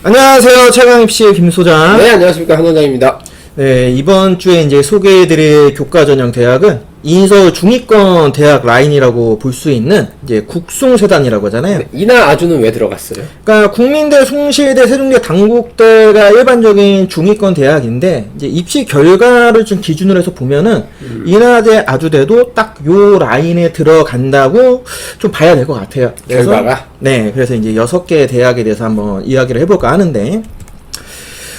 안녕하세요. 최강입시의 김소장. 네, 안녕하십니까. 한원장입니다. 네, 이번 주에 이제 소개해드릴 교과 전형 대학은 인서 중위권 대학 라인이라고 볼 수 있는 이제 국숭세단이라고 하잖아요. 네, 이나 아주는 왜 들어갔어요? 그러니까 국민대, 숭실대, 세종대, 단국대가 일반적인 중위권 대학인데 이제 입시 결과를 좀 기준으로 해서 보면은 인하대, 아주대도 딱 요 라인에 들어간다고 좀 봐야 될 것 같아요. 그래서, 결과가? 네, 그래서 이제 6개 대학에 대해서 한번 이야기를 해볼까 하는데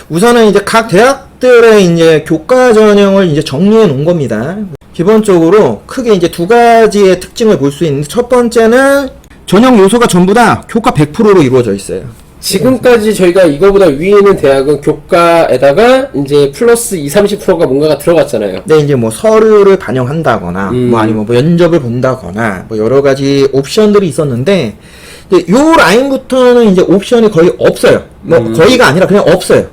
우선은 이제 각 대학들의 이제 교과 전형을 이제 정리해 놓은 겁니다. 기본적으로 크게 이제 두 가지의 특징을 볼 수 있는데 첫 번째는 전형 요소가 전부 다 교과 100%로 이루어져 있어요. 지금까지 저희가 이거보다 위에 있는 대학은 교과에다가 이제 플러스 30%가 뭔가가 들어갔잖아요. 네, 이제 뭐 서류를 반영한다거나, 뭐 아니면 뭐 면접을 본다거나, 뭐 여러 가지 옵션들이 있었는데, 이제 요 라인부터는 이제 옵션이 거의 없어요. 뭐 거의가 아니라 그냥 없어요.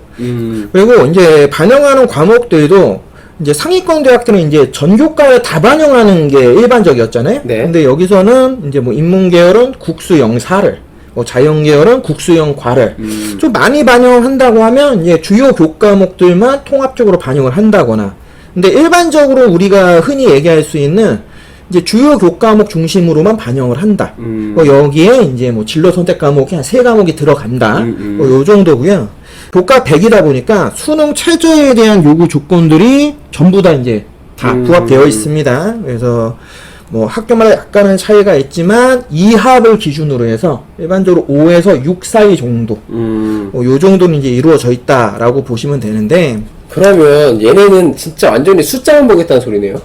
그리고 이제 반영하는 과목들도 이제 상위권 대학들은 이제 전교과에 다 반영하는 게 일반적이었잖아요. 네. 근데 여기서는 이제 뭐 인문계열은 국수영 4를, 뭐 자연계열은 국수영 과를 좀 많이 반영한다고 하면 이제 주요 교과목들만 통합적으로 반영을 한다거나. 근데 일반적으로 우리가 흔히 얘기할 수 있는 이제 주요 교과목 중심으로만 반영을 한다. 뭐 여기에 이제 뭐 진로 선택 과목이 한 3과목이 들어간다. 뭐 요 정도고요. 교과 100이다 보니까 수능 최저에 대한 요구 조건들이 전부 다 이제 다 부합되어 있습니다. 그래서 뭐 학교마다 약간은 차이가 있지만 2합을 기준으로 해서 일반적으로 5에서 6 사이 정도 요 정도는 이제 이루어져 있다라고 보시면 되는데 그러면 얘네는 진짜 완전히 숫자만 보겠다는 소리네요.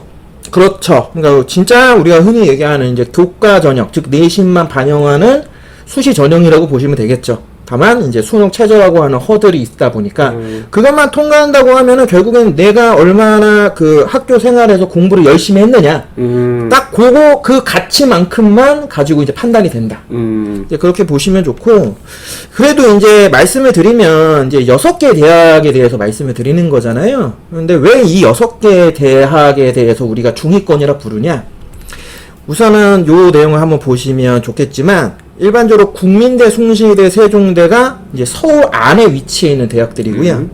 그렇죠. 그러니까 진짜 우리가 흔히 얘기하는 이제 교과 전형, 즉 내신만 반영하는 수시 전형이라고 보시면 되겠죠. 다만 이제 수능 최저라고 하는 허들이 있다 보니까 그것만 통과한다고 하면은 결국엔 내가 얼마나 그 학교 생활에서 공부를 열심히 했느냐 딱 그거 그 가치만큼만 가지고 이제 판단이 된다. 이제 그렇게 보시면 좋고 그래도 이제 말씀을 드리면 이제 6개 대학에 대해서 말씀을 드리는 거잖아요. 근데 왜 이 6개 대학에 대해서 우리가 중위권이라 부르냐? 우선은 요 내용을 한번 보시면 좋겠지만 일반적으로 국민대, 숭실대, 세종대가 이제 서울 안에 위치해 있는 대학들이고요.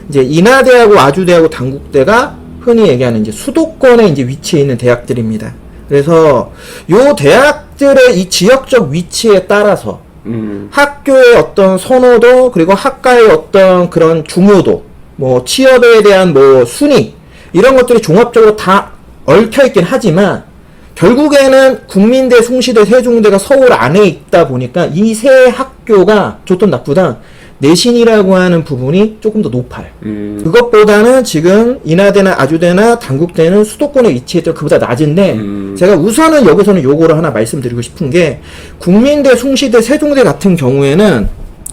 이제 인하대하고 아주대하고 단국대가 흔히 얘기하는 이제 수도권에 이제 위치해 있는 대학들입니다. 그래서 요 대학들의 이 지역적 위치에 따라서 학교의 어떤 선호도 그리고 학과의 어떤 그런 중요도, 뭐 취업에 대한 뭐 순위 이런 것들이 종합적으로 다 얽혀 있긴 하지만 결국에는 국민대, 숭실대, 세종대가 서울 안에 있다 보니까 이 세 학교가 좋든 나쁘든 내신이라고 하는 부분이 조금 더 높아요. 그것보다는 지금 인하대나 아주대나 단국대는 수도권에 위치했던 그보다 낮은데 제가 우선은 여기서는 요거를 하나 말씀드리고 싶은 게 국민대, 숭실대, 세종대 같은 경우에는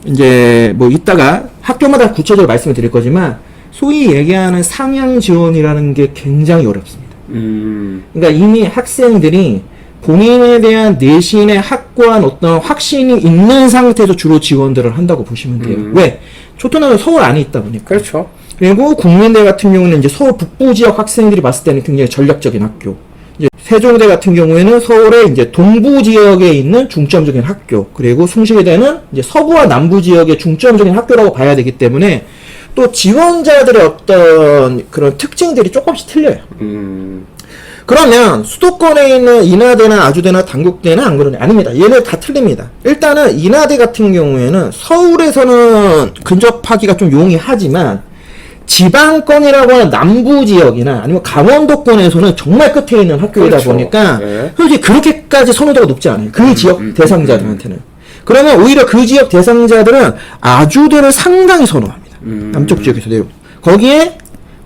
이제 뭐 이따가 학교마다 구체적으로 말씀을 드릴 거지만 소위 얘기하는 상향 지원이라는 게 굉장히 어렵습니다. 그러니까 이미 학생들이 본인에 대한 내신에 확고한 어떤 확신이 있는 상태에서 주로 지원들을 한다고 보시면 돼요. 왜? 초토나는 서울 안에 있다 보니까. 그렇죠. 그리고 국민대 같은 경우는 이제 서울 북부 지역 학생들이 봤을 때는 굉장히 전략적인 학교. 이제 세종대 같은 경우에는 서울의 이제 동부 지역에 있는 중점적인 학교. 그리고 숭실대는 이제 서부와 남부 지역의 중점적인 학교라고 봐야 되기 때문에 또 지원자들의 어떤 그런 특징들이 조금씩 틀려요. 그러면 수도권에 있는 인하대나 아주대나 단국대는 안 그러냐? 아닙니다. 얘네 다 틀립니다. 일단은 인하대 같은 경우에는 서울에서는 근접하기가 좀 용이하지만 지방권이라고 하는 남부 지역이나 아니면 강원도권에서는 정말 끝에 있는 학교이다 그렇죠. 보니까 네. 솔직히 그렇게까지 선호도가 높지 않아요. 그 지역 대상자들한테는. 그러면 오히려 그 지역 대상자들은 아주대를 상당히 선호합니다. 남쪽 지역에서 내려. 거기에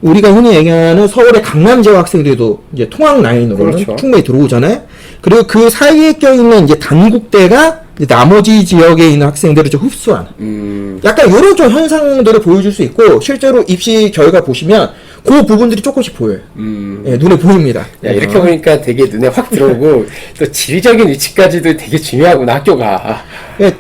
우리가 흔히 얘기하는 서울의 강남 지역 학생들도 이제 통학 라인으로는 그렇죠. 충분히 들어오잖아요. 그리고 그 사이에 껴있는 이제 단국대가 이제 나머지 지역에 있는 학생들을 좀 흡수하는. 약간 이런 좀 현상들을 보여줄 수 있고, 실제로 입시 결과 보시면 그 부분들이 조금씩 보여요. 예, 눈에 보입니다. 야, 이렇게 보니까 되게 눈에 확 들어오고 또 지리적인 위치까지도 되게 중요하구나, 학교가. 예,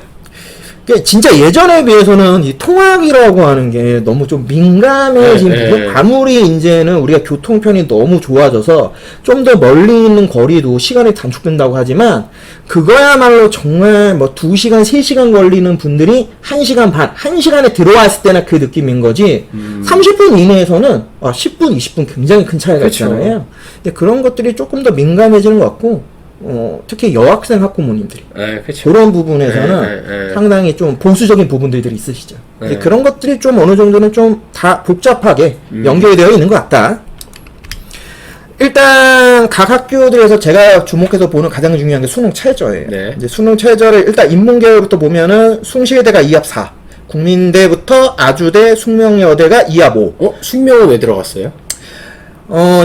진짜 예전에 비해서는 이 통학이라고 하는 게 너무 좀 민감해진 네, 부분. 네. 아무리 이제는 우리가 교통편이 너무 좋아져서 좀 더 멀리 있는 거리도 시간이 단축된다고 하지만 그거야말로 정말 뭐 2시간, 3시간 걸리는 분들이 1시간 반, 1시간에 들어왔을 때나 그 느낌인 거지 30분 이내에서는 10분, 20분 굉장히 큰 차이가 그쵸. 있잖아요. 근데 그런 것들이 조금 더 민감해지는 것 같고 특히 여학생 학부모님들이 네, 그렇죠. 그런 부분에서는 네. 상당히 좀 보수적인 부분들이 있으시죠. 근데 네. 그런 것들이 좀 어느 정도는 좀 다 복잡하게 연결되어 있는 것 같다. 일단 각 학교들에서 제가 주목해서 보는 가장 중요한 게 수능 최저예요. 네. 이제 수능 최저를 일단 인문계열부터 보면은 숭실대가 2합 4, 국민대부터 아주대, 숙명여대가 2합 5. 숙명은 왜 들어갔어요?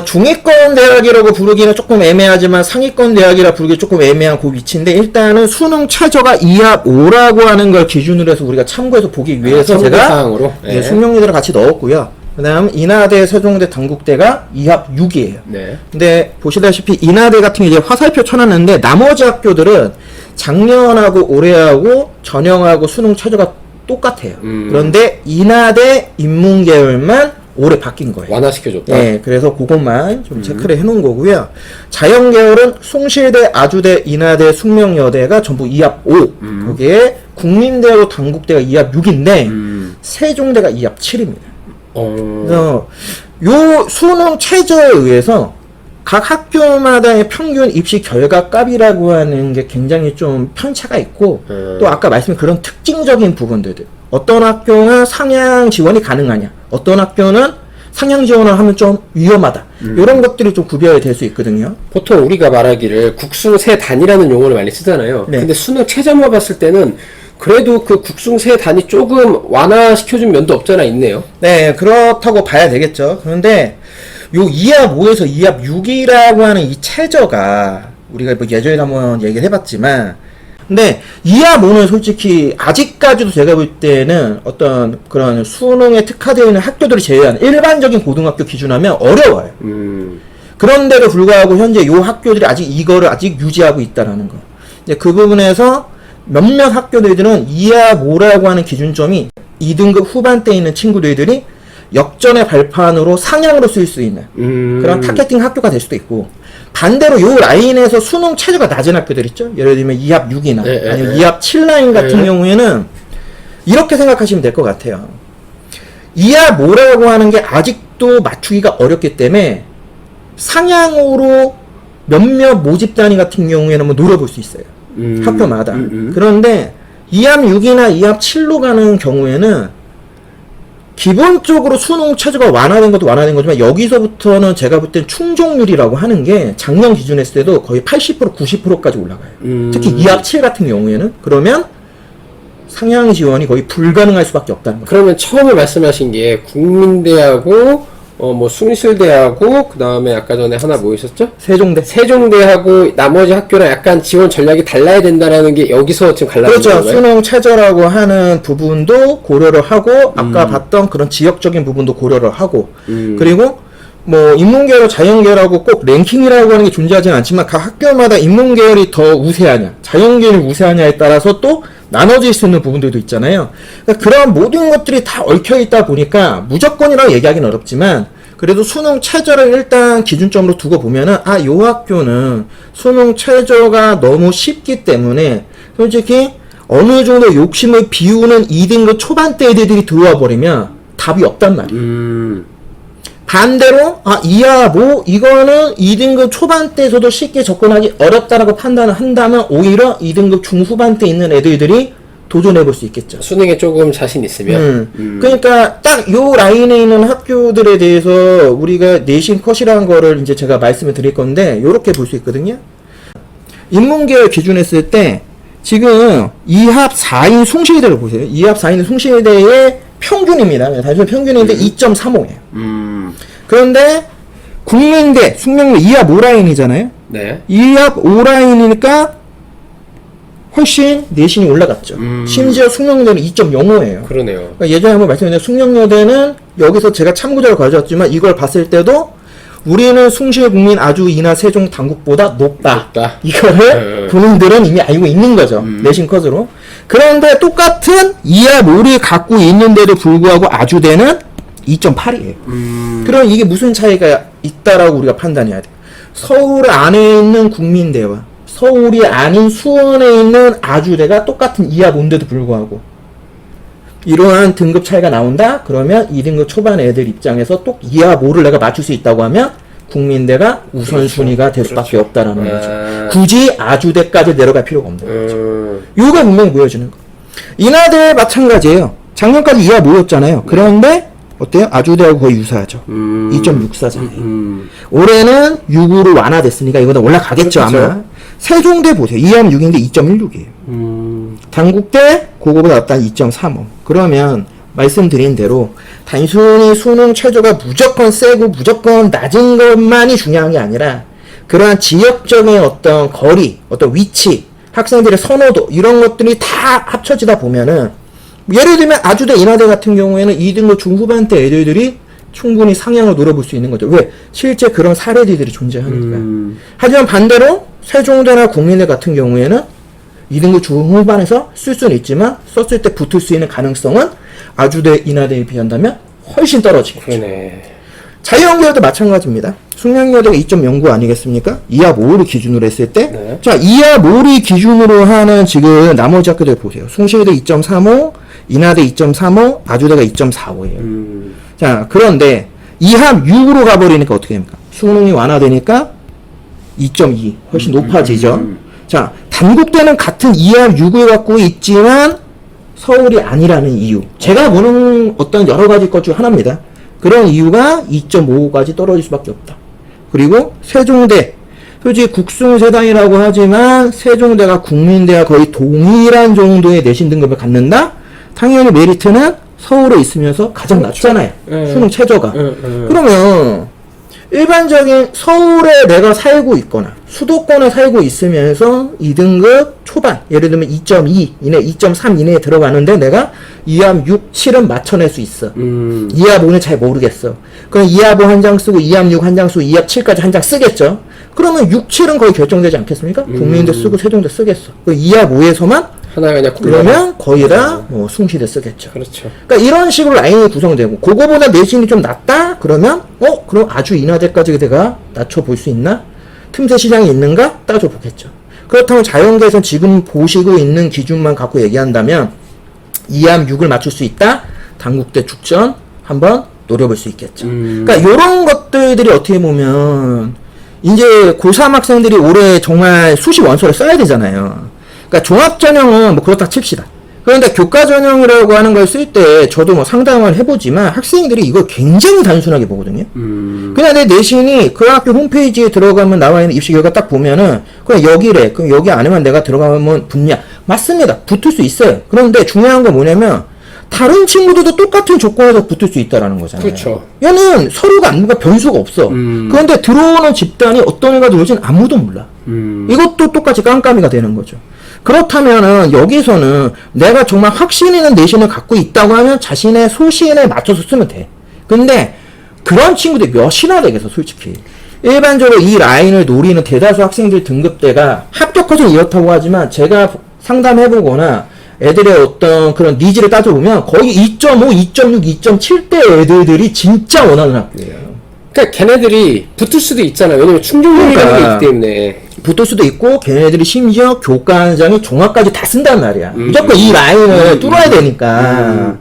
중위권 대학이라고 부르기는 조금 애매하지만 상위권 대학이라 부르기 조금 애매한 그 위치인데 일단은 수능 최저가 2합 5라고 하는 걸 기준으로 해서 우리가 참고해서 보기 위해서 제가 사항으로? 네, 숙명여대를 같이 넣었고요. 그 다음 인하대, 세종대, 단국대가 2합 6이에요. 네. 근데 보시다시피 인하대 같은 게 이제 화살표 쳐놨는데 나머지 학교들은 작년하고 올해하고 전형하고 수능 최저가 똑같아요. 그런데 인하대 인문계열만 올해 바뀐 거예요. 완화시켜줬다. 네, 그래서 그것만 좀 체크를 해놓은 거고요. 자연계열은 숭실대, 아주대, 인하대, 숙명여대가 전부 2합 5. 거기에 국민대하고 단국대가 2합 6인데 세종대가 2합 7입니다. 그래서 요 수능 최저에 의해서 각 학교마다의 평균 입시 결과값이라고 하는 게 굉장히 좀 편차가 있고 또 아까 말씀드린 그런 특징적인 부분들 어떤 학교는 상향 지원이 가능하냐 어떤 학교는 상향 지원을 하면 좀 위험하다 이런 것들이 좀 구별이 될 수 있거든요. 보통 우리가 말하기를 국수 세 단이라는 용어를 많이 쓰잖아요. 네. 근데 수능 최저만 봤을 때는 그래도 그 국수 세 단이 조금 완화시켜준 면도 없잖아 있네요. 네, 그렇다고 봐야 되겠죠. 그런데 요 2합 5에서 2합 6이라고 하는 이 최저가 우리가 뭐 예전에 한번 얘기를 해봤지만 근데 2합 5는 솔직히 아직까지도 제가 볼 때는 어떤 그런 수능에 특화되어 있는 학교들을 제외한 일반적인 고등학교 기준하면 어려워요. 그런데도 불구하고 현재 요 학교들이 아직 이거를 아직 유지하고 있다라는 거. 이제 그 부분에서 몇몇 학교들은 2합 5라고 하는 기준점이 2등급 후반대에 있는 친구들이 역전의 발판으로 상향으로 쓰일 수 있는 그런 타겟팅 학교가 될 수도 있고 반대로 요 라인에서 수능 최저가 낮은 학교들 있죠. 예를 들면 2합 6이나 아니면 2합 7 라인 같은 경우에는 이렇게 생각하시면 될 것 같아요. 2합 5라고 하는 게 아직도 맞추기가 어렵기 때문에 상향으로 몇몇 모집 단위 같은 경우에는 한번 노려볼 수 있어요. 학교마다. 그런데 2합 6이나 2합 7로 가는 경우에는 기본적으로 수능 최저가 완화된 것도 완화된 거지만 여기서부터는 제가 볼 땐 충족률이라고 하는 게 작년 기준 했을 때도 거의 80% 90%까지 올라가요. 특히 2합 7 같은 경우에는 그러면 상향 지원이 거의 불가능할 수밖에 없다는 거죠. 그러면 처음에 말씀하신 게 국민대하고 뭐 숭실대하고 그 다음에 아까 전에 하나 뭐 있었죠? 세종대. 세종대하고 나머지 학교랑 약간 지원 전략이 달라야 된다라는 게 여기서 지금 갈라지는 그렇죠. 거예요? 수능 최저라고 하는 부분도 고려를 하고 아까 봤던 그런 지역적인 부분도 고려를 하고 그리고 뭐 인문계열, 자연계열하고 꼭 랭킹이라고 하는 게 존재하지는 않지만 각 학교마다 인문계열이 더 우세하냐, 자연계열이 우세하냐에 따라서 또 나눠질 수 있는 부분들도 있잖아요. 그러니까 그런 모든 것들이 다 얽혀 있다 보니까 무조건이라고 얘기하기는 어렵지만 그래도 수능 최저를 일단 기준점으로 두고 보면은 요 학교는 수능 최저가 너무 쉽기 때문에 솔직히 어느 정도 욕심을 비우는 2등급 초반대 애들이 들어와 버리면 답이 없단 말이에요. 반대로 2합 5 이거는 2등급 초반대에서도 쉽게 접근하기 어렵다라고 판단을 한다면 오히려 2등급 중후반대에 있는 애들이 도전해 볼 수 있겠죠. 수능에 조금 자신 있으면 그러니까 딱 요 라인에 있는 학교들에 대해서 우리가 내신 컷이라는 거를 이제 제가 말씀을 드릴 건데 요렇게 볼 수 있거든요. 인문계열 기준했을 때 지금 2합 4인 숭실대를 보세요. 2합 4인 숭실대의 평균입니다. 단순 평균인데 2.35예요. 그런데 국민대, 숙명여대 2합 5라인이잖아요. 네. 2합 5라인이니까 훨씬 내신이 올라갔죠. 심지어 숙명여대는 2.05예요. 그러네요. 그러니까 예전에 한번 말씀드렸는데 숙명여대는 여기서 제가 참고자를 가져왔지만 이걸 봤을 때도 우리는 숭실, 국민, 아주, 인하, 세종, 단국보다 높다. 높다. 이거를 본인들은 이미 알고 있는 거죠. 내신 컷으로. 그런데 똑같은 이하 모를 갖고 있는데도 불구하고 아주대는 2.8이에요. 그럼 이게 무슨 차이가 있다라고 우리가 판단해야 돼요. 서울 안에 있는 국민대와 서울이 아닌 수원에 있는 아주대가 똑같은 이하 모인데도 불구하고 이러한 등급 차이가 나온다? 그러면 2등급 초반 애들 입장에서 또 이하 모를 내가 맞출 수 있다고 하면 국민대가 우선순위가 될 수밖에 없다라는 거죠. 굳이 아주대까지 내려갈 필요가 없는 거죠. 이거가 분명히 보여주는 거. 인하대 마찬가지예요. 작년까지 이하 모였잖아요. 그런데 어때요? 아주대하고 거의 유사하죠. 2.64잖아요. 올해는 6으로 완화됐으니까 이거는 올라가겠죠, 그렇죠. 아마. 세종대 보세요. 이하면 6인데 2.16이에요. 단국대 그거보다 낫다 2.35. 그러면 말씀드린 대로 단순히 수능 최저가 무조건 세고 무조건 낮은 것만이 중요한 게 아니라 그러한 지역적인 어떤 거리, 어떤 위치, 학생들의 선호도 이런 것들이 다 합쳐지다 보면은 예를 들면 아주대 인하대 같은 경우에는 2등급 중후반대 애들이 충분히 상향을 노려볼 수 있는 거죠. 왜? 실제 그런 사례들이 존재하니까. 하지만 반대로 세종대나 국민대 같은 경우에는 2등급 중후반에서 쓸 수는 있지만 썼을 때 붙을 수 있는 가능성은 아주대 인하대에 비한다면 훨씬 떨어지겠죠. 그러네. 자유형계열도 마찬가지입니다. 숙련여대가 2.09 아니겠습니까? 이하 모를 기준으로 했을 때. 네. 자, 이하 모를 기준으로 하는 지금 나머지 학교들 보세요. 숭실대 2.35, 인하대 2.35, 아주대가 2.45예요. 자, 그런데 이합 6으로 가버리니까 어떻게 됩니까? 수능이 완화되니까 2.2 훨씬 높아지죠. 자, 단국대는 같은 이합 6을 갖고 있지만 서울이 아니라는 이유. 제가 보는 어떤 여러 가지 것 중 하나입니다. 그런 이유가 2.5까지 떨어질 수밖에 없다. 그리고 세종대. 솔직히 국승세단이라고 하지만 세종대가 국민대와 거의 동일한 정도의 내신 등급을 갖는다? 당연히 메리트는 서울에 있으면서 가장 낮잖아요. 수능 최저가. 그러면 일반적인 서울에 내가 살고 있거나 수도권에 살고 있으면서 2등급 초반 예를 들면 2.2 이내 2.3 이내에 들어가는데 내가 이합 6, 7은 맞춰낼 수 있어. 이합 5는 잘 모르겠어. 그럼 이합 5 한 장 쓰고 이합 6 한 장 쓰고 이합 7까지 한 장 쓰겠죠. 그러면 6, 7은 거의 결정되지 않겠습니까? 국민대 쓰고 세종대 쓰겠어. 그럼 이합 5에서만 하나가 그냥 그러면 거의 다 뭐 숭실대 쓰겠죠. 그렇죠. 그러니까 이런 식으로 라인이 구성되고 그거보다 내신이 좀 낮다? 그러면 그럼 아주 인하대까지 내가 낮춰볼 수 있나? 틈새 시장이 있는가? 따져보겠죠. 그렇다면 자연계에서 지금 보시고 있는 기준만 갖고 얘기한다면 이합 6을 맞출 수 있다? 단국대 축전 한번 노려볼 수 있겠죠. 그러니까 이런 것들이 어떻게 보면 이제 고3 학생들이 올해 정말 수시 원서를 써야 되잖아요. 그러니까 종합전형은 뭐 그렇다 칩시다. 그런데 교과전형이라고 하는 걸 쓸 때 저도 뭐 상담을 해보지만 학생들이 이걸 굉장히 단순하게 보거든요. 그냥 내 내신이 그 학교 홈페이지에 들어가면 나와 있는 입시 결과 딱 보면은 그냥 여기래. 그럼 여기 안에만 내가 들어가면 붙냐? 맞습니다. 붙을 수 있어요. 그런데 중요한 건 뭐냐면 다른 친구들도 똑같은 조건에서 붙을 수 있다라는 거잖아요. 그렇죠. 얘는 서류가 안무가 변수가 없어. 그런데 들어오는 집단이 어떤 애가 들어올지는 아무도 몰라. 이것도 똑같이 깜깜이가 되는 거죠. 그렇다면은 여기서는 내가 정말 확신 있는 내신을 갖고 있다고 하면 자신의 소신에 맞춰서 쓰면 돼. 근데 그런 친구들이 몇이나 되겠어, 솔직히. 일반적으로 이 라인을 노리는 대다수 학생들 등급대가 합격 커서 이렇다고 하지만 제가 상담해보거나 애들의 어떤 그런 니즈를 따져보면 거의 2.5, 2.6, 2.7대 애들이 진짜 원하는 학교예요. 그러니까 걔네들이 붙을 수도 있잖아요. 왜냐면 충족률이라는 게 있기 때문에. 붙을 수도 있고 걔네들이 심지어 교과장이 종합까지 다 쓴단 말이야. 무조건 이 라인을 뚫어야 되니까.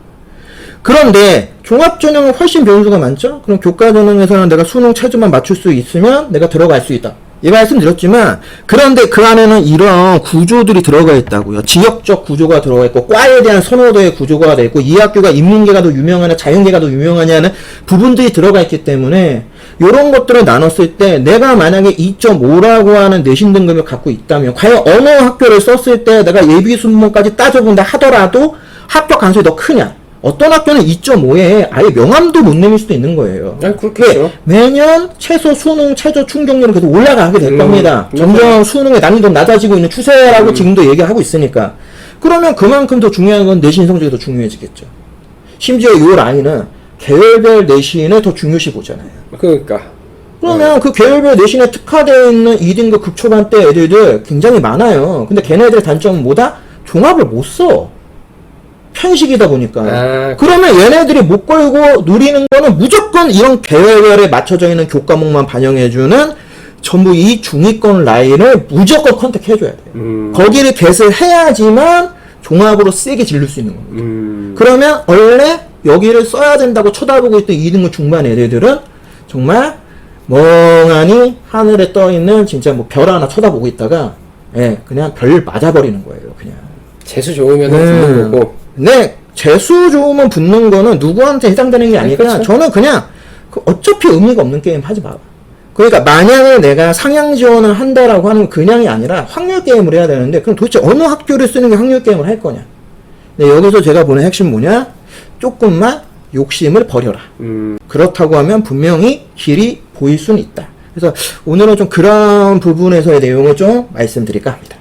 그런데 종합전형은 훨씬 변수가 많죠? 그럼 교과전형에서는 내가 수능 최저만 맞출 수 있으면 내가 들어갈 수 있다. 이 말씀 드렸지만 그런데 그 안에는 이런 구조들이 들어가 있다고요. 지역적 구조가 들어가 있고 과에 대한 선호도의 구조가 되어 있고 이 학교가 인문계가 더 유명하냐 자연계가 더 유명하냐는 부분들이 들어가 있기 때문에 이런 것들을 나눴을 때 내가 만약에 2.5라고 하는 내신 등급을 갖고 있다면 과연 어느 학교를 썼을 때 내가 예비 순번까지 따져본다 하더라도 합격 가능성이 더 크냐? 어떤 학교는 2.5에 아예 명함도 못 내밀 수도 있는 거예요. 그렇겠죠. 매년 최소 수능 최저 충족률은 계속 올라가게 될 겁니다. 점점 수능의 난이도는 낮아지고 있는 추세라고 지금도 얘기하고 있으니까. 그러면 그만큼 더 중요한 건 내신 성적이 더 중요해지겠죠. 심지어 이 라인은 계열별 내신을 더 중요시 보잖아요. 그러니까. 그러면 그 계열별 내신에 특화되어 있는 2등급 극초반대 애들들 굉장히 많아요. 근데 걔네들의 단점은 뭐다? 종합을 못 써. 편식이다 보니까. 아, 그러면 얘네들이 못 걸고 누리는 거는 무조건 이런 계열에 맞춰져 있는 교과목만 반영해주는 전부 이 중위권 라인을 무조건 컨택해줘야 돼. 거기를 겟을 해야지만 종합으로 세게 질릴 수 있는 겁니다. 그러면 원래 여기를 써야 된다고 쳐다보고 있던 2등급 중반 애들은 정말 멍하니 하늘에 떠 있는 진짜 뭐 별 하나 쳐다보고 있다가 예, 그냥 별 맞아버리는 거예요, 그냥. 재수 좋으면 붙는 거고. 네, 재수 좋으면 붙는 거는 누구한테 해당되는 게 아니라 그렇죠. 저는 그냥 어차피 의미가 없는 게임 하지 마. 그러니까 만약에 내가 상향 지원을 한다라고 하는 건 그냥이 아니라 확률 게임을 해야 되는데 그럼 도대체 어느 학교를 쓰는 게 확률 게임을 할 거냐. 근데 여기서 제가 보는 핵심 뭐냐? 조금만 욕심을 버려라. 그렇다고 하면 분명히 길이 보일 수는 있다. 그래서 오늘은 좀 그런 부분에서의 내용을 좀 말씀드릴까 합니다.